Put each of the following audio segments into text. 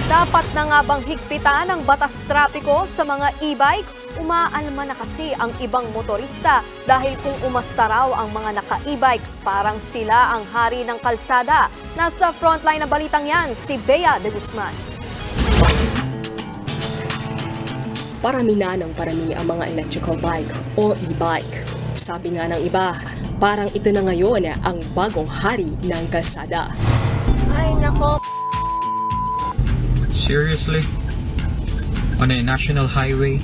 Dapat na nga bang higpitan ang batas trapiko sa mga e-bike? Umaalma na kasi ang ibang motorista dahil kung umasta raw ang mga naka-e-bike, parang sila ang hari ng kalsada. Nasa frontline na balitang yan, si Bea de Guzman. Parami na ng parami ang mga electrical bike o e-bike. Sabi nga ng iba, parang ito na ngayon ang bagong hari ng kalsada. Ay, nako. Seriously? On a national highway?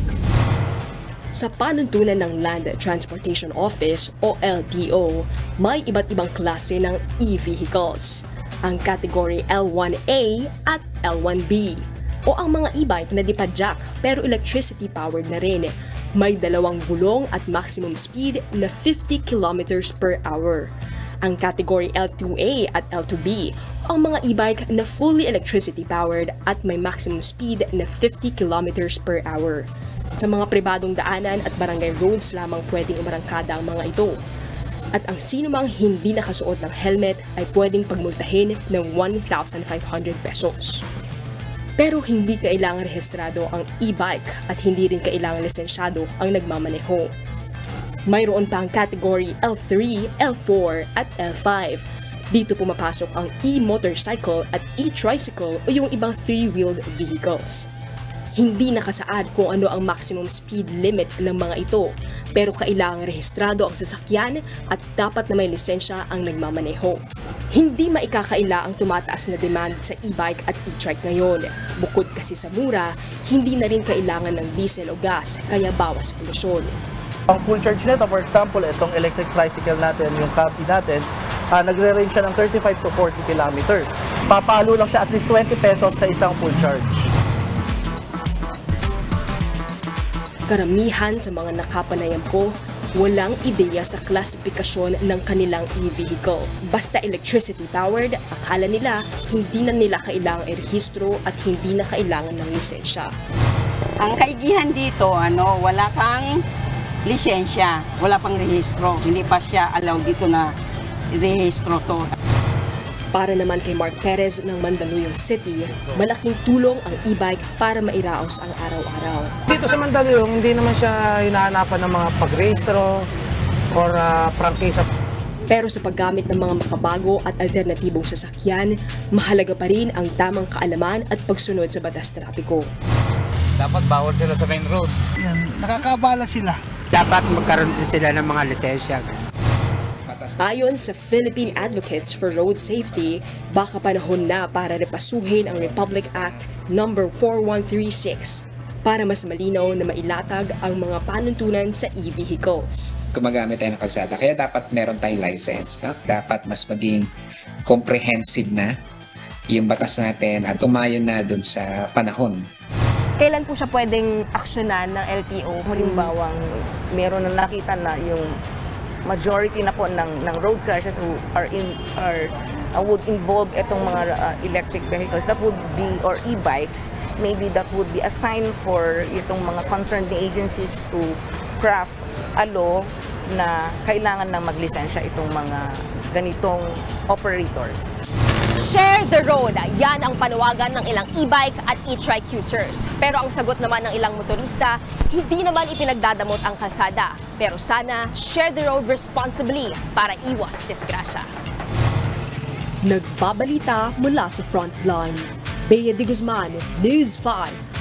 Sa panuntunan ng Land Transportation Office o LTO, may iba't ibang klase ng e-vehicles. Ang category L1A at L1B o ang mga e-bike na di pa jack pero electricity powered na rin. May dalawang gulong at maximum speed na 50 kilometers per hour. Ang category L2A at L2B ang mga e-bike na fully electricity powered at may maximum speed na 50 kilometers per hour. Sa mga pribadong daanan at barangay roads lamang pwedeng umarangkada ang mga ito. At ang sinumang hindi nakasuot ng helmet ay pwedeng pagmultahin ng 1,500 pesos. Pero hindi kailangan rehistrado ang e-bike at hindi rin kailangan lisensyado ang nagmamaneho. Mayroon pa ang category L3, L4 at L5. Dito pumapasok ang e-motorcycle at e-tricycle o yung ibang three-wheeled vehicles. Hindi nakasaad kung ano ang maximum speed limit ng mga ito, pero kailangang rehistrado ang sasakyan at dapat na may lisensya ang nagmamaneho. Hindi maikakaila ang tumataas na demand sa e-bike at e-trike ngayon. Bukod kasi sa mura, hindi na rin kailangan ng diesel o gas, kaya bawas polusyon. Ang full charge nito, for example, itong electric tricycle natin, yung Cabi natin, nagre-range siya ng 35 to 40 kilometers. Papalo lang siya at least 20 pesos sa isang full charge. Karamihan sa mga nakapanayam ko, walang ideya sa klasifikasyon ng kanilang e-vehicle. Basta electricity powered, akala nila hindi na nila kailangang i-rehistro at hindi na kailangan ng lisensya. Ang kaigihan dito, wala kang lisensya, wala pang rehistro. Hindi pa siya allowed dito na rehistro to. Para naman kay Mark Perez ng Mandaluyong City, malaking tulong ang e-bike para mairaos ang araw-araw. Dito sa Mandaluyong, hindi naman siya hinahanapan ng mga pagrehistro or prangkisa. Pero sa paggamit ng mga makabago at alternatibong sasakyan, mahalaga pa rin ang tamang kaalaman at pagsunod sa batas trapiko. Dapat bawal sila sa main road. Yan, nakakabala sila. Dapat magkaroon din sila ng mga lisensya. Ayon sa Philippine Advocates for Road Safety, baka panahon na para repasuhin ang Republic Act No. 4136 para mas malinaw na mailatag ang mga panuntunan sa e-vehicles. Gumagamit tayo ng kalsada, kaya dapat meron tayong license. No? Dapat mas maging comprehensive na yung batas natin at umayon na dun sa panahon. Kailan po siya pwedeng aksyonan ng LTO? Halimbawang meron na nakita na yung majority na po ng road crashes would involve itong mga electric vehicles that would be, or e-bikes, maybe that would be a sign for itong mga concerned agencies to craft a law na kailangan ng maglisensya itong mga ganitong operators. Share the road. Yan ang panawagan ng ilang e-bike at e-trike users. Pero ang sagot naman ng ilang motorista, hindi naman ipinagdadamot ang kalsada. Pero sana, share the road responsibly para iwas disgrasya. Nagbabalita mula sa Frontline. Bea de Guzman, News 5.